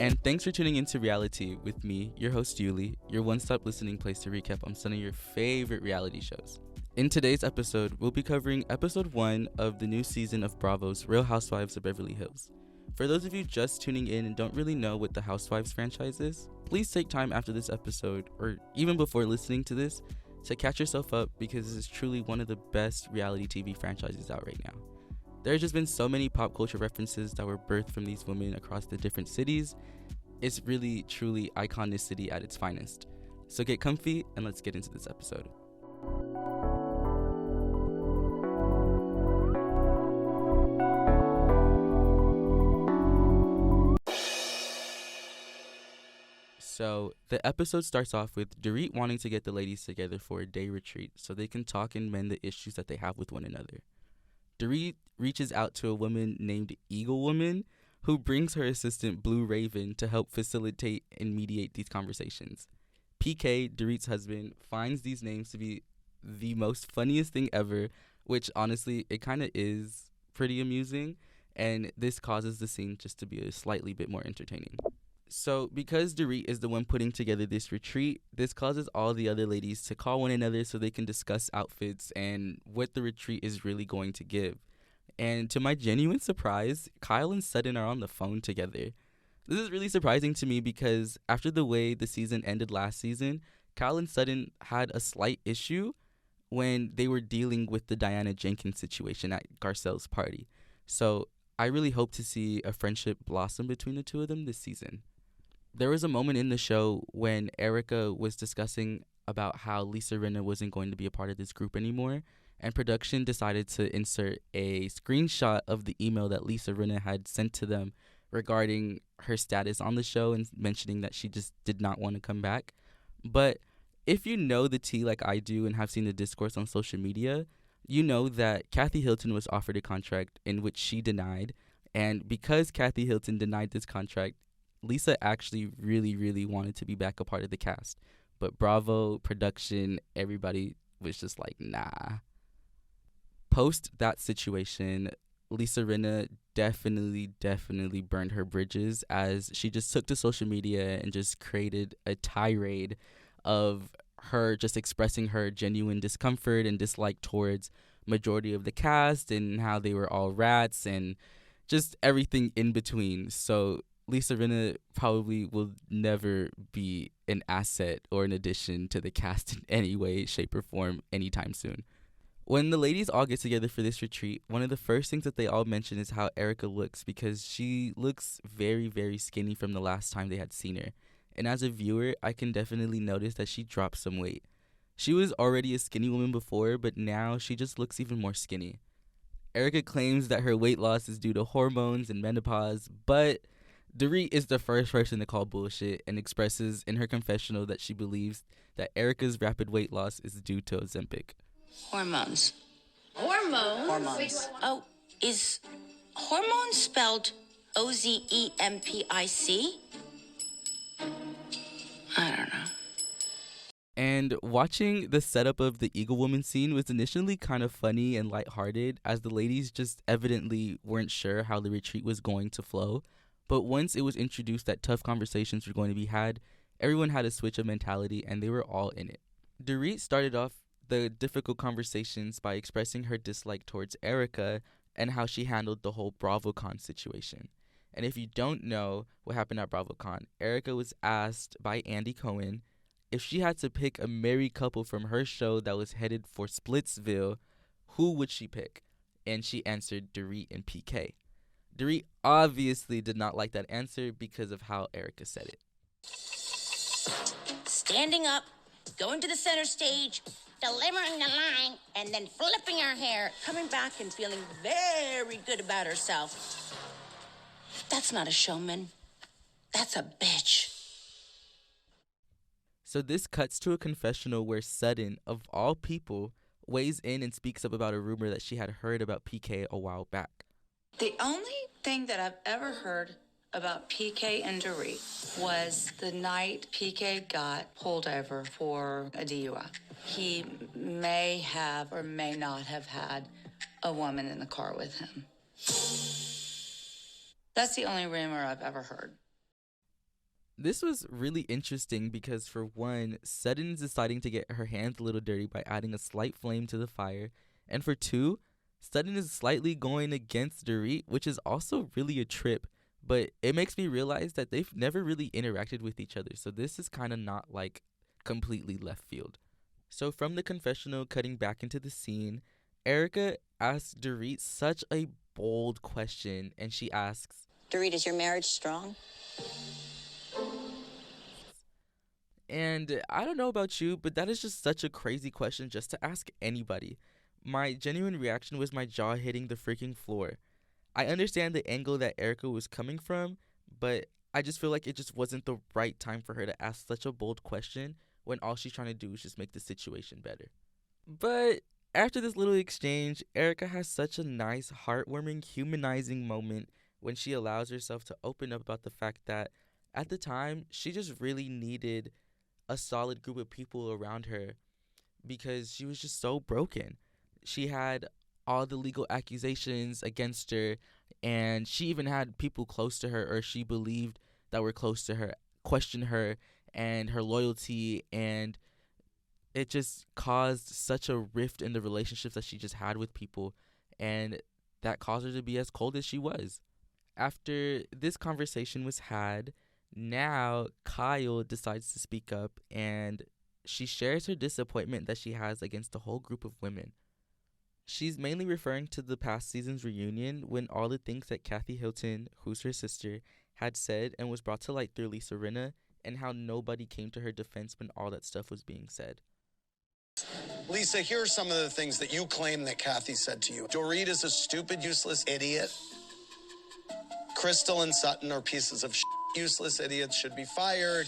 And thanks for tuning into Reali'Tea with me, your host Yuli, your one-stop listening place to recap on some of your favorite reality shows. In today's episode, we'll be covering episode 1 of the new season of Bravo's Real Housewives of Beverly Hills. For those of you just tuning in and don't really know what the Housewives franchise is, please take time after this episode, or even before listening to this, to catch yourself up because this is truly one of the best reality TV franchises out right now. There have just been so many pop culture references that were birthed from these women across the different cities. It's really, truly iconicity at its finest. So get comfy and let's get into this episode. So the episode starts off with Dorit wanting to get the ladies together for a day retreat so they can talk and mend the issues that they have with one another. Dorit reaches out to a woman named Eagle Woman, who brings her assistant Blue Raven to help facilitate and mediate these conversations. PK, Dorit's husband, finds these names to be the most funniest thing ever, which honestly, it kind of is pretty amusing, and this causes the scene just to be a slightly bit more entertaining. So because Dorit is the one putting together this retreat, this causes all the other ladies to call one another so they can discuss outfits and what the retreat is really going to give. And to my genuine surprise, Kyle and Sutton are on the phone together. This is really surprising to me because after the way the season ended last season, Kyle and Sutton had a slight issue when they were dealing with the Diana Jenkins situation at Garcelle's party. So I really hope to see a friendship blossom between the two of them this season. There was a moment in the show when Erica was discussing about how Lisa Rinna wasn't going to be a part of this group anymore, and production decided to insert a screenshot of the email that Lisa Rinna had sent to them regarding her status on the show and mentioning that she just did not want to come back. But if you know the tea like I do and have seen the discourse on social media, you know that Kathy Hilton was offered a contract in which she denied, and because Kathy Hilton denied this contract, Lisa actually really wanted to be back a part of the cast. But Bravo, production, everybody was just like, nah. Post that situation, Lisa Rinna definitely burned her bridges as she just took to social media and just created a tirade of her just expressing her genuine discomfort and dislike towards majority of the cast and how they were all rats and just everything in between. So Lisa Rinna probably will never be an asset or an addition to the cast in any way, shape, or form anytime soon. When the ladies all get together for this retreat, one of the first things that they all mention is how Erica looks because she looks very skinny from the last time they had seen her. And as a viewer, I can definitely notice that she dropped some weight. She was already a skinny woman before, but now she just looks even more skinny. Erica claims that her weight loss is due to hormones and menopause, but Dorit is the first person to call bullshit and expresses in her confessional that she believes that Erica's rapid weight loss is due to Ozempic. Hormones. Hormones. Oh, is hormone spelled Ozempic? I don't know. And watching the setup of the Eagle Woman scene was initially kind of funny and lighthearted as the ladies just evidently weren't sure how the retreat was going to flow. But once it was introduced that tough conversations were going to be had, everyone had a switch of mentality and they were all in it. Dorit started off the difficult conversations by expressing her dislike towards Erica and how she handled the whole BravoCon situation. And if you don't know what happened at BravoCon, Erica was asked by Andy Cohen if she had to pick a married couple from her show that was headed for Splitsville, who would she pick? And she answered Dorit and PK. Dorit obviously did not like that answer because of how Erica said it. Standing up, going to the center stage, delivering the line, and then flipping her hair, coming back and feeling very good about herself. That's not a showman. That's a bitch. So this cuts to a confessional where Sutton, of all people, weighs in and speaks up about a rumor that she had heard about PK a while back. The only thing that I've ever heard about PK and Dorit was the night PK got pulled over for a DUI. He may have or may not have had a woman in the car with him. That's the only rumor I've ever heard. This was really interesting because, for one, Sutton is deciding to get her hands a little dirty by adding a slight flame to the fire. And for two, Sutton is slightly going against Dorit, which is also really a trip. But it makes me realize that they've never really interacted with each other. So this is kind of not like completely left field. So from the confessional, cutting back into the scene, Erica asks Dorit such a bold question, and she asks, Dorit, is your marriage strong? and I don't know about you, but that is just such a crazy question just to ask anybody. My genuine reaction was my jaw hitting the freaking floor. I understand the angle that Erica was coming from, but I just feel like it just wasn't the right time for her to ask such a bold question when all she's trying to do is just make the situation better. But after this little exchange, Erica has such a nice, heartwarming, humanizing moment when she allows herself to open up about the fact that at the time, she just really needed a solid group of people around her because she was just so broken. She had all the legal accusations against her, and she even had people close to her, or she believed that were close to her, question her and her loyalty, and it just caused such a rift in the relationships that she just had with people, and that caused her to be as cold as she was. After this conversation was had, now Kyle decides to speak up, and she shares her disappointment that she has against the whole group of women. She's mainly referring to the past season's reunion when all the things that Kathy Hilton, who's her sister, had said and was brought to light through Lisa Rinna, and how nobody came to her defense when all that stuff was being said. Lisa, here are some of the things that you claim that Kathy said to you. Dorit is a stupid, useless idiot. Crystal and Sutton are pieces of useless idiots, should be fired.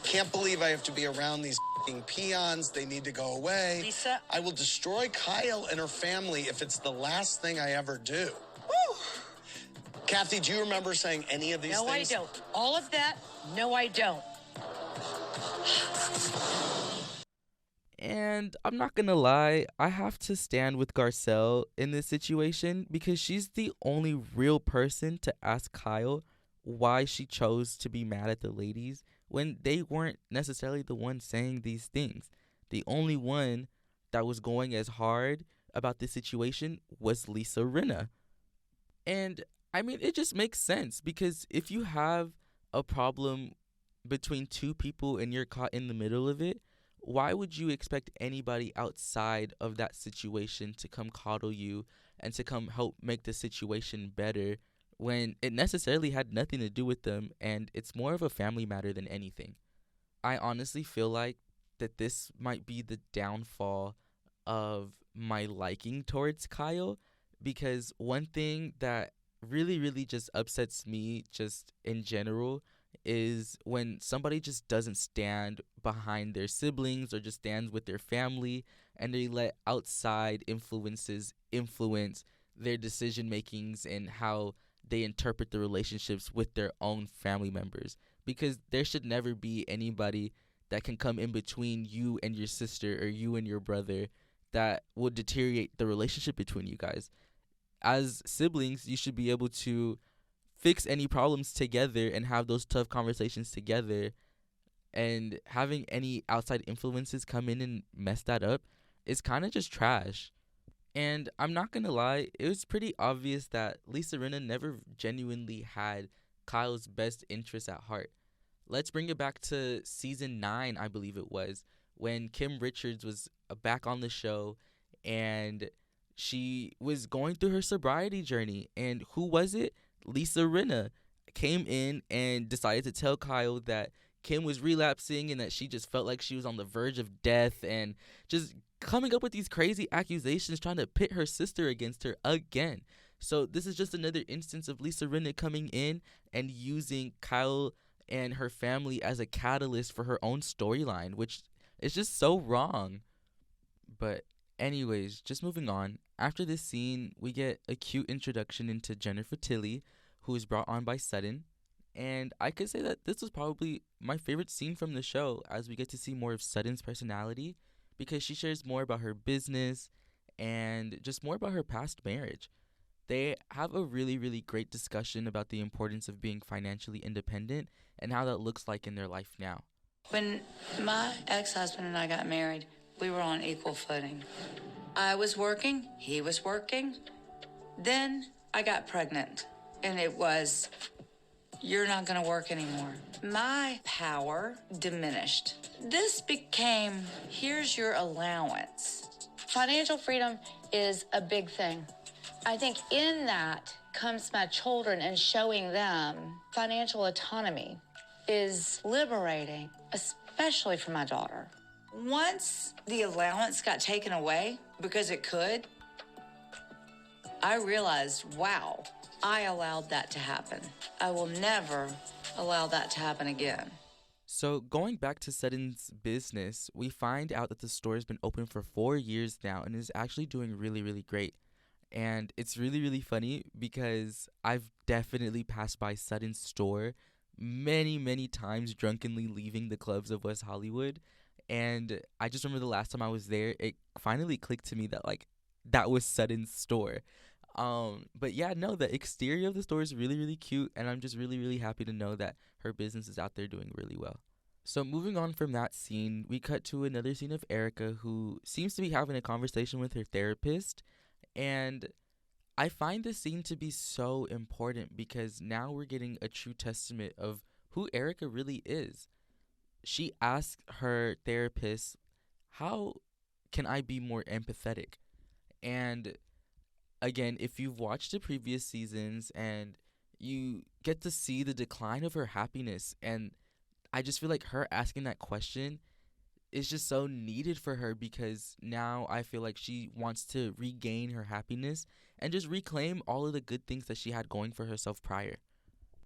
Can't believe I have to be around these peons. They need to go away. Lisa? I will destroy Kyle and her family if it's the last thing I ever do. Woo! Kathy, do you remember saying any of these things? No, I don't. All of that, no, I don't. And I'm not gonna lie, I have to stand with Garcelle in this situation because she's the only real person to ask Kyle why she chose to be mad at the ladies when they weren't necessarily the one saying these things. The only one that was going as hard about this situation was Lisa Rinna. And I mean, it just makes sense because if you have a problem between two people and you're caught in the middle of it, why would you expect anybody outside of that situation to come coddle you and to come help make the situation better when it necessarily had nothing to do with them and it's more of a family matter than anything? I honestly feel like that this might be the downfall of my liking towards Kyle, because one thing that really, really just upsets me just in general is when somebody just doesn't stand behind their siblings or just stands with their family and they let outside influences influence their decision makings and how they interpret the relationships with their own family members, because there should never be anybody that can come in between you and your sister or you and your brother that will deteriorate the relationship between you guys. As siblings, you should be able to fix any problems together and have those tough conversations together, and having any outside influences come in and mess that up is kind of just trash. And I'm not gonna lie, it was pretty obvious that Lisa Rinna never genuinely had Kyle's best interests at heart. Let's bring it back to season 9, I believe it was, when Kim Richards was back on the show and she was going through her sobriety journey. And who was it? Lisa Rinna came in and decided to tell Kyle that Kim was relapsing and that she just felt like she was on the verge of death, and just coming up with these crazy accusations, trying to pit her sister against her again. So this is just another instance of Lisa Rinna coming in and using Kyle and her family as a catalyst for her own storyline, which is just so wrong. But anyways, just moving on. After this scene, we get a cute introduction into Jennifer Tilly, who is brought on by Sutton. And I could say that this was probably my favorite scene from the show, as we get to see more of Sutton's personality, because she shares more about her business and just more about her past marriage. They have a really, really great discussion about the importance of being financially independent and how that looks like in their life now. When my ex-husband and I got married, we were on equal footing. I was working, he was working. Then I got pregnant, and it was, you're not gonna work anymore. My power diminished. This became, here's your allowance. Financial freedom is a big thing. I think in that comes my children and showing them financial autonomy is liberating, especially for my daughter. Once the allowance got taken away, because it could, I realized, wow, I allowed that to happen. I will never allow that to happen again. So going back to Sutton's business, we find out that the store has been open for 4 years now and is actually doing really, really great. And it's really, really funny because I've definitely passed by Sutton's store many, many times drunkenly leaving the clubs of West Hollywood. And I just remember the last time I was there, it finally clicked to me that, like, that was Sutton's store. But yeah, no, the exterior of the store is really, really cute. And I'm just really, really happy to know that her business is out there doing really well. So moving on from that scene, we cut to another scene of Erica, who seems to be having a conversation with her therapist. And I find this scene to be so important because now we're getting a true testament of who Erica really is. She asked her therapist, how can I be more empathetic? And again, if you've watched the previous seasons and you get to see the decline of her happiness, and I just feel like her asking that question is just so needed for her because now I feel like she wants to regain her happiness and just reclaim all of the good things that she had going for herself prior.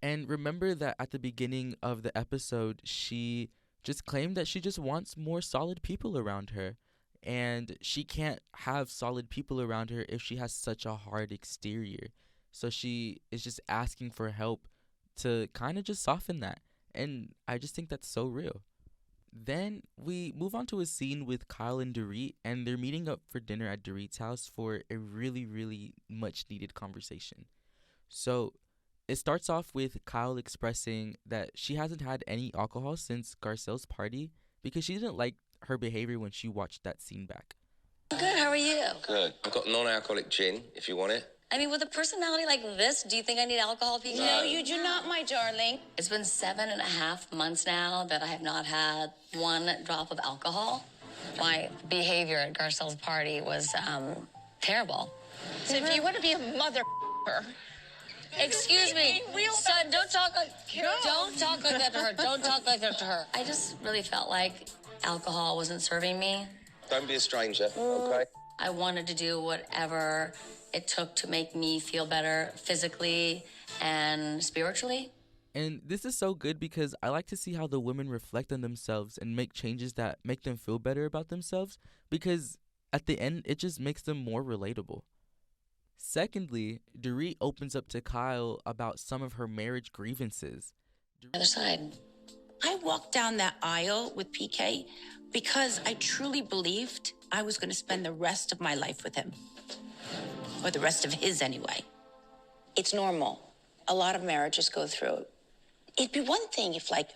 And remember that at the beginning of the episode, she just claimed that she just wants more solid people around her. And she can't have solid people around her if she has such a hard exterior. So she is just asking for help to kind of just soften that. And I just think that's so real. Then we move on to a scene with Kyle and Dorit, and they're meeting up for dinner at Dorit's house for a really, really much needed conversation. So it starts off with Kyle expressing that she hasn't had any alcohol since Garcelle's party because she didn't like her behavior when she watched that scene back. Good, how are you? Good. I've got non-alcoholic gin, if you want it. I mean, with a personality like this, do you think I need alcohol, PK? No, you do not, my darling. It's been 7.5 months now that I have not had one drop of alcohol. My behavior at Garcelle's party was terrible. So if you want to be a mother, Excuse me, son, don't talk like that to her. Don't talk like that to her. I just really felt like alcohol wasn't serving me. Don't be a stranger, okay? I wanted to do whatever it took to make me feel better physically and spiritually. And this is so good because I like to see how the women reflect on themselves and make changes that make them feel better about themselves because at the end, it just makes them more relatable. Secondly, Dorit opens up to Kyle about some of her marriage grievances. Other side. I walked down that aisle with PK because I truly believed I was going to spend the rest of my life with him. Or the rest of his, anyway. It's normal. A lot of marriages go through it. It'd be one thing if, like,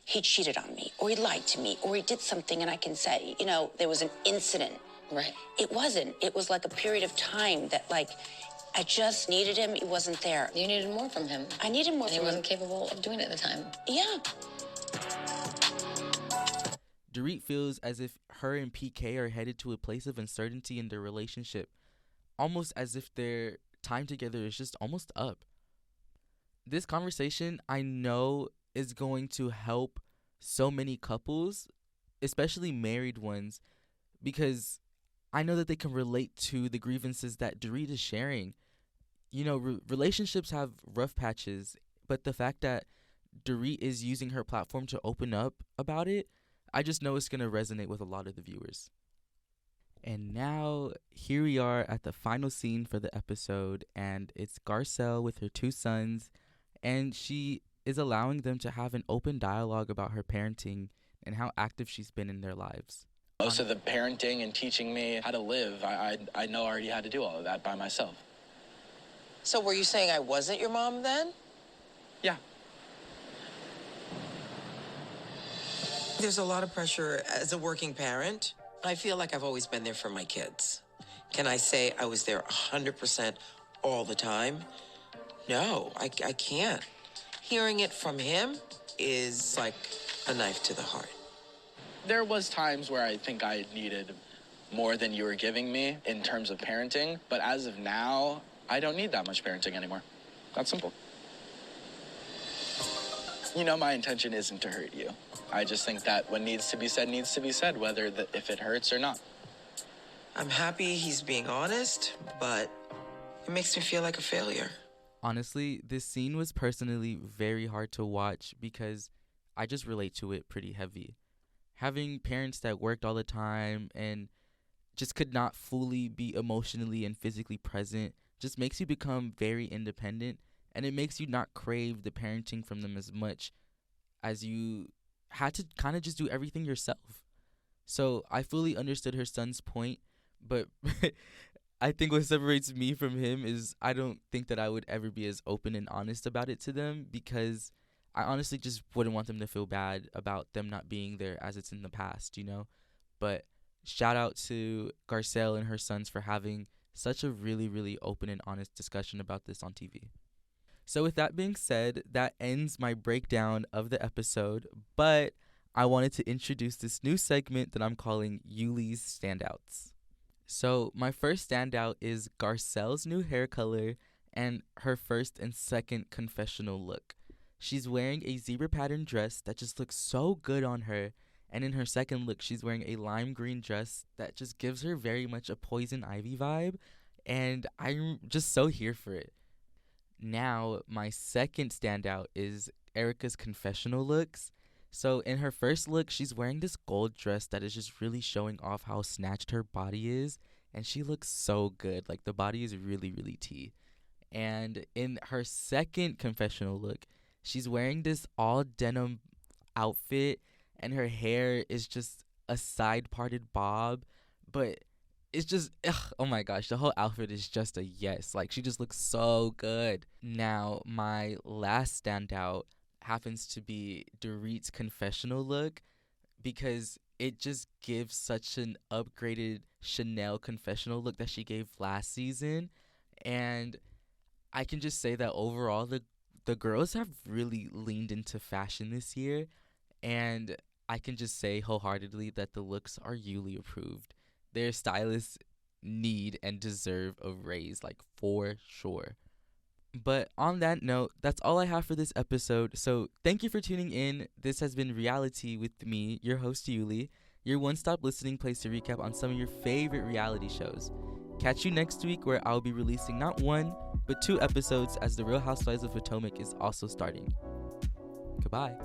he cheated on me, or he lied to me, or he did something and I can say, you know, there was an incident. Right. It wasn't. It was like a period of time that, like, I just needed him. He wasn't there. You needed more from him. I needed more and from he wasn't him. capable of doing it at the time. Yeah. Dorit feels as if her and PK are headed to a place of uncertainty in their relationship, almost as if their time together is just almost up. This conversation, I know, is going to help so many couples, especially married ones, because I know that they can relate to the grievances that Dorit is sharing. You know, relationships have rough patches, but the fact that Dorit is using her platform to open up about it, I just know it's going to resonate with a lot of the viewers. And now, here we are at the final scene for the episode, and it's Garcelle with her 2 sons, and she is allowing them to have an open dialogue about her parenting and how active she's been in their lives. Most of the parenting and teaching me how to live, I know already how to do all of that by myself. So were you saying I wasn't your mom then? Yeah. There's a lot of pressure as a working parent. I feel like I've always been there for my kids. Can I say I was there 100% all the time? No, I can't. Hearing it from him is like a knife to the heart. There was times where I think I needed more than you were giving me in terms of parenting, but as of now, I don't need that much parenting anymore. That's simple. You know, my intention isn't to hurt you. I just think that what needs to be said, whether if it hurts or not. I'm happy he's being honest, but it makes me feel like a failure. Honestly, this scene was personally very hard to watch because I just relate to it pretty heavy. Having parents that worked all the time and just could not fully be emotionally and physically present just makes you become very independent, and it makes you not crave the parenting from them as much as you had to kind of just do everything yourself. So I fully understood her son's point, but I think what separates me from him is I don't think that I would ever be as open and honest about it to them, because I honestly just wouldn't want them to feel bad about them not being there as it's in the past, you know? But shout out to Garcelle and her sons for having such a really, really open and honest discussion about this on TV. So with that being said, that ends my breakdown of the episode, but I wanted to introduce this new segment that I'm calling Yuli's Standouts. So my first standout is Garcelle's new hair color and her first and second confessional look. She's wearing a zebra pattern dress that just looks so good on her, and in her second look, she's wearing a lime green dress that just gives her very much a Poison Ivy vibe, and I'm just so here for it. Now, my second standout is Erica's confessional looks. So in her first look, she's wearing this gold dress that is just really showing off how snatched her body is, and she looks so good. Like, the body is really, really tea. And in her second confessional look, she's wearing this all denim outfit, and her hair is just a side parted bob, but it's just, oh my gosh, the whole outfit is just a yes. Like, she just looks so good. Now, my last standout happens to be Dorit's confessional look, because it just gives such an upgraded Chanel confessional look that she gave last season. And I can just say that overall, the girls have really leaned into fashion this year, and I can just say wholeheartedly that the looks are Yuli approved. Their stylists need and deserve a raise, like, for sure. But on that note, that's all I have for this episode. So thank you for tuning in. This has been Reali'Tea with me, your host Yuli, your one-stop listening place to recap on some of your favorite reality shows. Catch you next week, where I'll be releasing not one, but 2 episodes, as the Real Housewives of Potomac is also starting. Goodbye.